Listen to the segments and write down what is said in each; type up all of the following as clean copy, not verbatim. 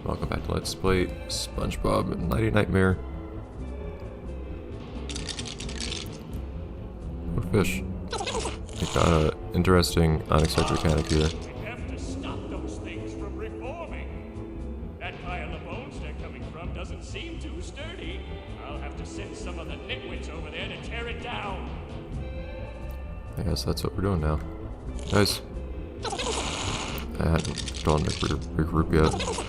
Welcome back to Let's Play Spongebob Nighty Nightmare. What fish? We got an interesting, unexpected mechanic here. We have to stop those things from reforming. That pile of bones they're coming from doesn't seem too sturdy. I'll have to send some of the nitwits over there to tear it down. I guess that's what we're doing now. Guys. I hadn't drawn to regroup yet.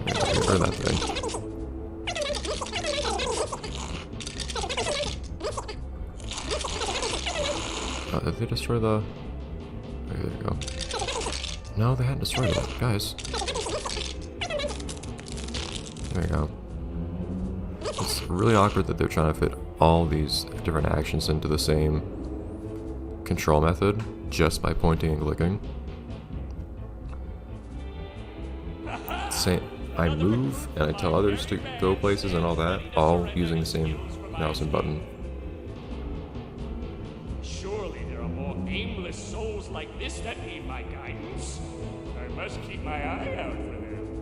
Get rid of that thing. Did they destroy the... Okay, there you go. No, they hadn't destroyed it. Guys. There you go. It's really awkward that they're trying to fit all these different actions into the same control method just by pointing and clicking. Same. I move and I tell others to go places and all that, all using the same mouse and button. Surely there are more aimless souls like this that need my guidance. I must keep my eye out for them.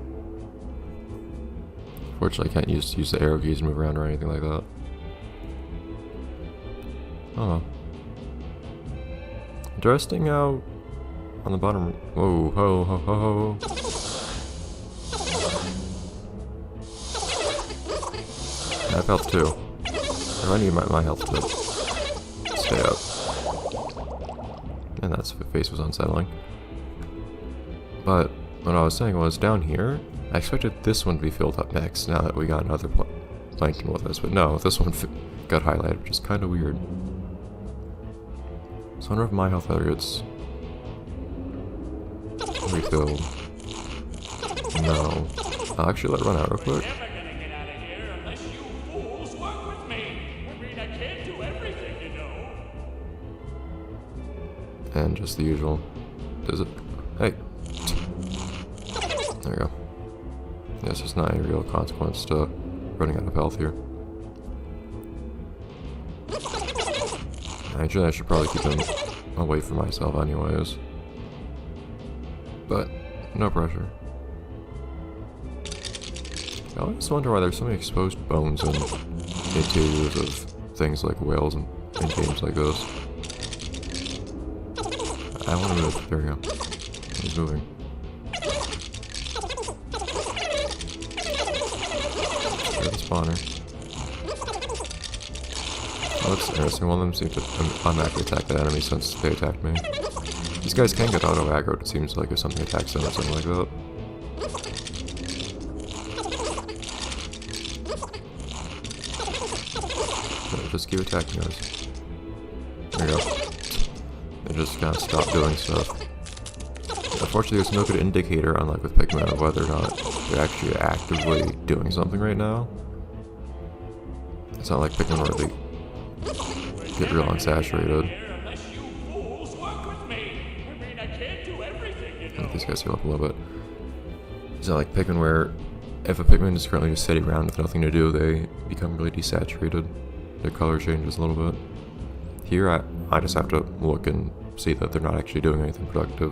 Fortunately, I can't use the arrow keys to move around or anything like that. Oh. Interesting how on the bottom. Whoa, ho, ho, ho, ho. I have health too. I need my health to stay up. And that's the face was unsettling. But what I was saying was down here, I expected this one to be filled up next now that we got another plankton with us. But no, this one got highlighted, which is kind of weird. So I wonder if my health gets refilled. No. I'll actually let it run out real quick. And just the usual. Does it? Hey! There we go. Yeah, it's just not any real consequence to running out of health here. Actually, I should probably keep them away from myself anyways. But, no pressure. I always wonder why there's so many exposed bones in interiors of things like whales and in games like this. I want to move. There we go. He's moving. There's the spawner. Oh, that's interesting. One of them seemed to automatically attack the enemy since they attacked me. These guys can get auto aggroed, it seems like, if something attacks them or something like that. So just keep attacking us. There you go. They just kind of stop doing stuff. Unfortunately, there's no good indicator, unlike with Pikmin, of whether or not they're actually actively doing something right now. It's not like Pikmin where they get real unsaturated. Let these guys heal up a little bit. It's not like Pikmin where if a Pikmin is currently just sitting around with nothing to do, they become really desaturated. Their color changes a little bit. Here, I just have to look and see that they're not actually doing anything productive.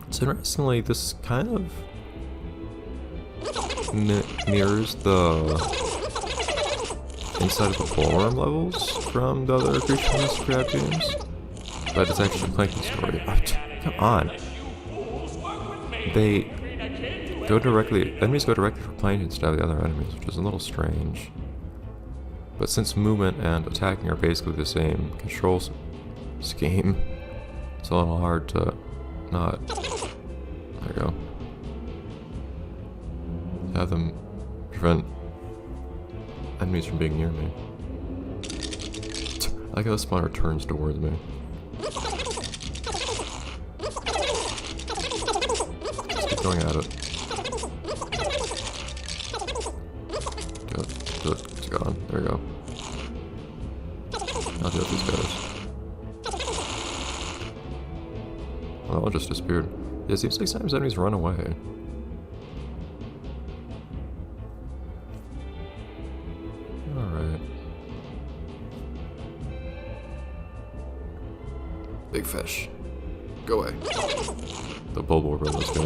So interestingly, this kind of mirrors the inside of the ballroom levels from the other Krusty Krab games, but it's actually a Plankton story. Oh, come on! They go directly. Enemies go directly for Plankton instead of the other enemies, which is a little strange. But since movement and attacking are basically the same control scheme, it's a little hard to not. There you go. Have them prevent enemies from being near me. I like how the spawner turns towards me. Just keep going at it. Do it. It's gone. There we go. I'll deal with these guys. Oh, that one just disappeared. Yeah, it seems like sometimes enemies run away. Alright. Big fish. Go away. The Bulbul Brothers guy.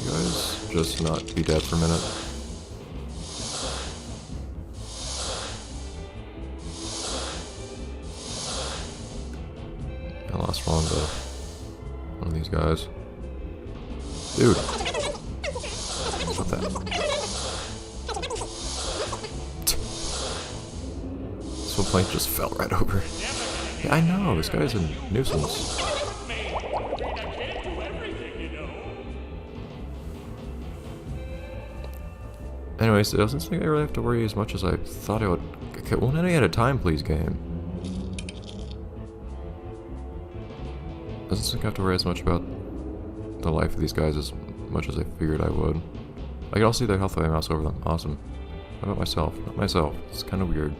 You guys just not be dead for a minute? I lost one to one of these guys. Dude! Stop that. This one plank just fell right over. Yeah, I know, this guy's a nuisance. Anyways, it doesn't seem like I really have to worry as much as I thought I would. Okay, one enemy at a time, please, game. Doesn't seem like I have to worry as much about the life of these guys as much as I figured I would. I can also see their health when I mouse over them. Awesome. How about myself? Not myself. It's kind of weird.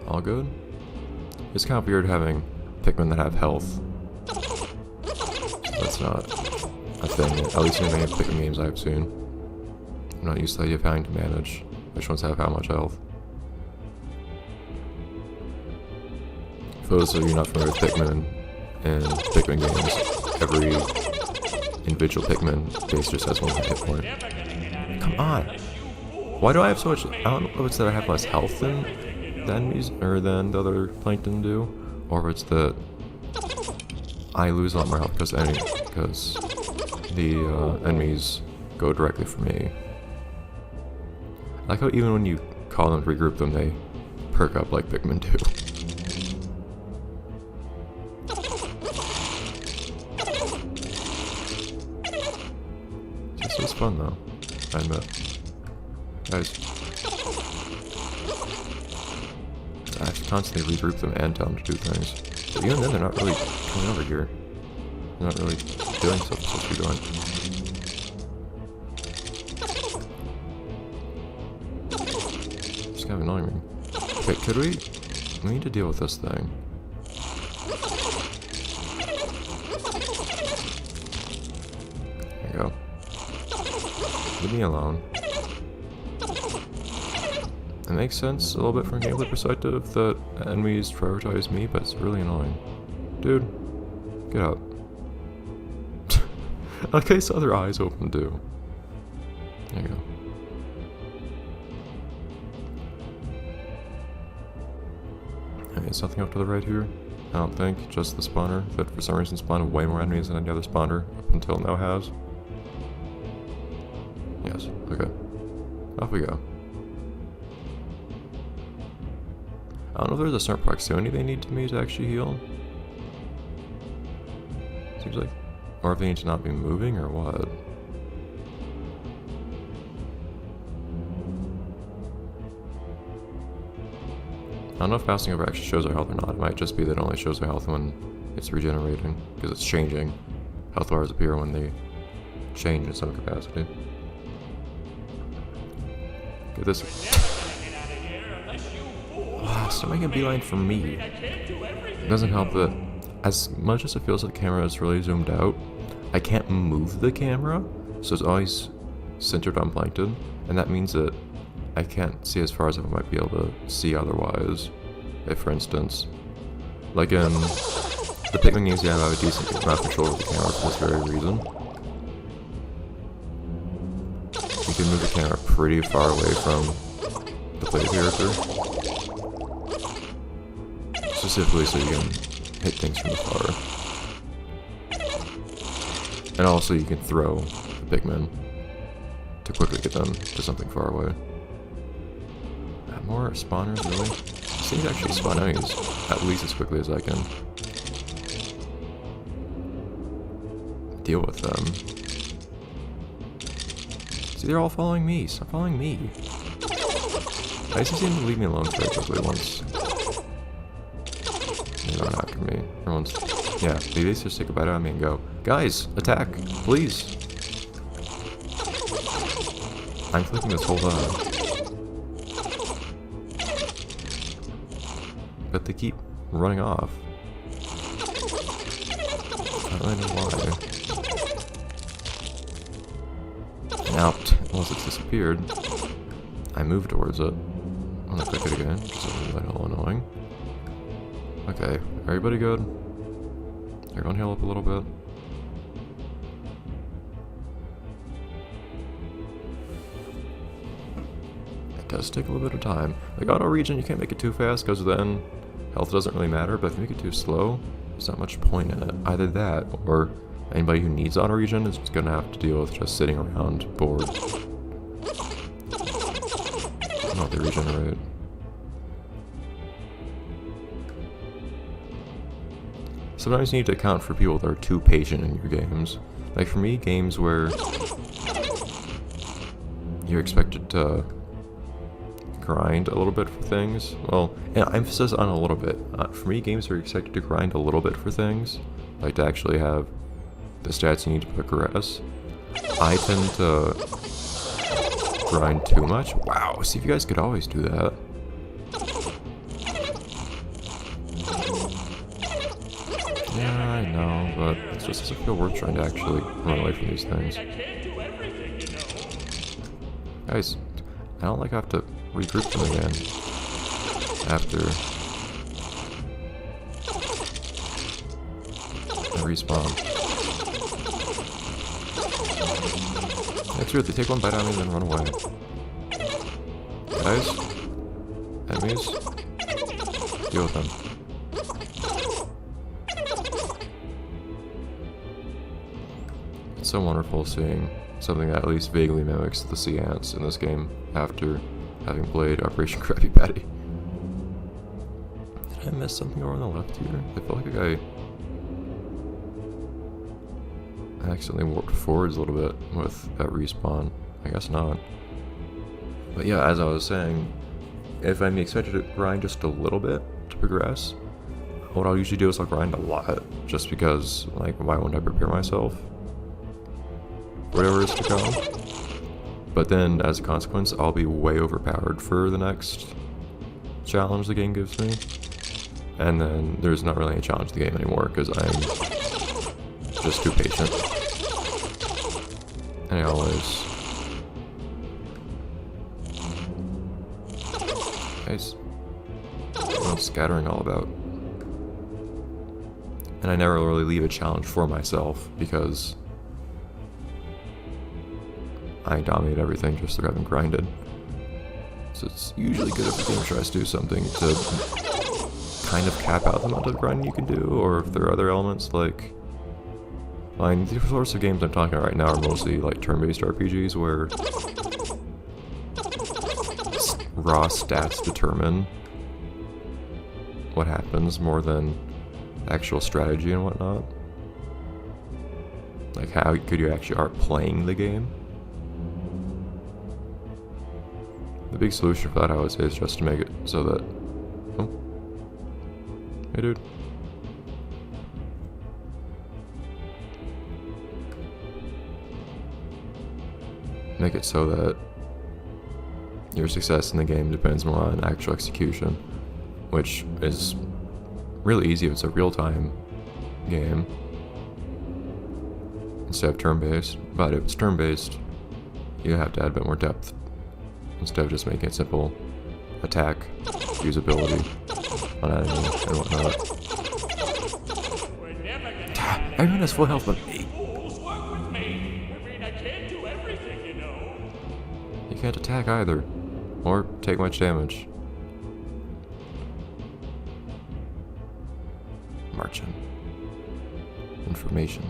All good? It's kind of weird having Pikmin that have health. That's not a thing, at least in any of the Pikmin games I've seen. I'm not used to the idea of having to manage which ones have how much health. For those of you not familiar with Pikmin and Pikmin games, every individual Pikmin base just has one hit point. Come on! Why do I have so much? I don't know if it's that I have less health than the enemies, or than the other plankton do, or if it's that I lose a lot more health because the enemies go directly for me. I like how even when you call them to regroup them, they perk up like Pikmin do. This was fun though, I admit. Guys, I have to constantly regroup them and tell them to do things. But even then, they're not really coming over here. They're not really doing stuff they're supposed to be doing. It's kind of annoying me. Okay, could we? We need to deal with this thing. There you go. Leave me alone. It makes sense a little bit from a gameplay perspective that enemies prioritize me, but it's really annoying. Dude, get out. Like I saw their eyes open too. There you go. Okay, there's nothing up to the right here. I don't think, just the spawner that for some reason spawned way more enemies than any other spawner up until now has. Yes, okay. Off we go. I don't know if there's a certain proximity they need to me to actually heal. Seems like. Or if they need to not be moving or what. I don't know if passing over actually shows our health or not. It might just be that it only shows our health when it's regenerating, because it's changing. Health bars appear when they change in some capacity. Get this. Stop making a beeline for me. It doesn't help that as much as it feels like the camera is really zoomed out, I can't move the camera, so it's always centered on Plankton, and that means that I can't see as far as I might be able to see otherwise. If, for instance, like in the Pikmin games, I have a decent amount of control over the camera for this very reason. You can move the camera pretty far away from the player character. Specifically so you can hit things from afar. And also you can throw the Pikmin to quickly get them to something far away. More spawners, really? These things actually spawn enemies at least as quickly as I can deal with them. See, they're all following me. Stop following me. I just seem to leave me alone very quickly once. They're not after me. Everyone's. Yeah, they just take a bite out of me and go, guys, attack, please. I'm clicking this whole time. But they keep running off. I don't really know why. Now, once it's disappeared, I move towards it. I'm gonna click it again, which is a little annoying. Okay, everybody good? Everyone heal up a little bit. It does take a little bit of time. Like auto regen, you can't make it too fast because then health doesn't really matter, but if you make it too slow, there's not much point in it. Either that, or anybody who needs auto regen is gonna have to deal with just sitting around bored. Oh, they regenerate. Sometimes you need to account for people that are too patient in your games. Like for me, games where you're expected to grind a little bit for things. Well, and emphasis on a little bit. For me, games where you're expected to grind a little bit for things, like to actually have the stats you need to progress, I tend to grind too much. Wow, see if you guys could always do that. Yeah, I know, but it just doesn't feel worth trying to actually run away from these things. Guys, I don't like I have to regroup them again after I respawn. That's weird, they take one bite out of me and then run away. Guys? Enemies? Deal with them. It's so wonderful seeing something that at least vaguely mimics the sea ants in this game after having played Operation Krabby Patty. Did I miss something over on the left here? I feel like I accidentally warped forwards a little bit with that respawn. I guess not. But yeah, as I was saying, if I'm expected to grind just a little bit to progress, what I'll usually do is I'll grind a lot, just because, like, why wouldn't I prepare myself? Whatever is to come. But then, as a consequence, I'll be way overpowered for the next challenge the game gives me. And then there's not really any challenge in the game anymore, because I'm just too patient. And I always... Guys, what's scattering all about? And I never really leave a challenge for myself, because I dominate everything just through having grinded. So it's usually good if the game tries to do something to kind of cap out the amount of grinding you can do, or if there are other elements like... I mean, the sorts of games I'm talking about right now are mostly like turn-based RPGs where raw stats determine what happens more than actual strategy and whatnot. Like how good you actually are playing the game. The big solution for that, I would say, is just to make it so that... Oh. Hey, dude. Make it so that your success in the game depends more on actual execution, which is really easy if it's a real-time game instead of turn-based. But if it's turn-based, you have to add a bit more depth instead of just making it simple attack, usability on enemy and whatnot. Everyone has full health but me. You can't attack either, or take much damage. Marching. Information.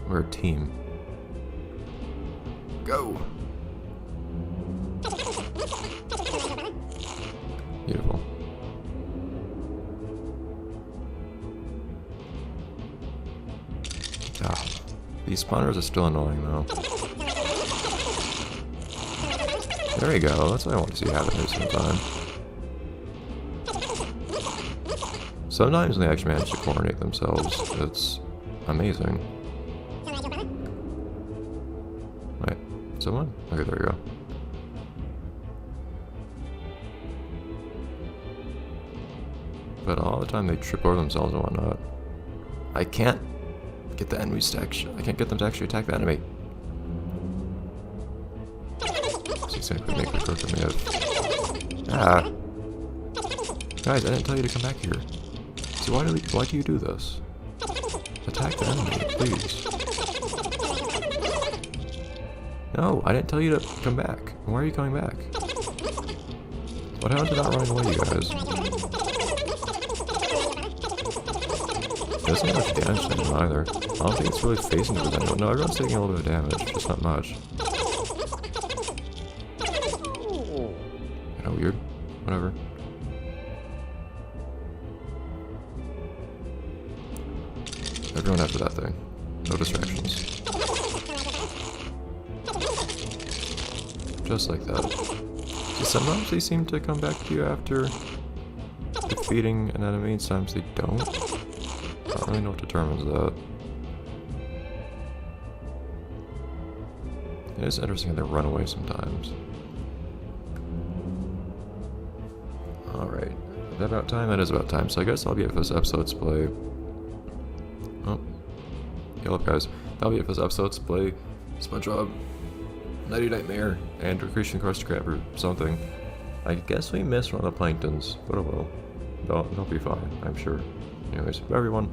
We're a team. Go! Beautiful. Ah, these spawners are still annoying though. There we go, that's what I want to see happen here sometime. Sometimes they actually manage to coordinate themselves. It's amazing. Wait, someone? Okay, there we go. But all the time they trip over themselves and whatnot. I can't get the enemies to actually... I can't get them to actually attack the enemy. It's gonna make the crook me have. Ah! Guys, I didn't tell you to come back here. See, why do you do this? Attack the enemy, please. No, I didn't tell you to come back. Why are you coming back? What happened to not running away, you guys? It doesn't have much damage to him either. I don't think it's really facing towards anyone. No, everyone's taking a little bit of damage, just not much. Kinda weird. Whatever. Everyone after that thing. No distractions. Just like that. See, sometimes they seem to come back to you after defeating an enemy, and sometimes they don't. I don't really know what determines that. It is interesting how they run away sometimes. Alright. Is that about time? That is about time. So I guess I'll be at this episode's play. Oh. Heal up, guys. That'll be it for this episode's play. Spongebob, Nighty Nightmare, and Krusty Krab or something. I guess we missed one of the planktons, but oh well. They'll be fine, I'm sure. Anyways, bye everyone.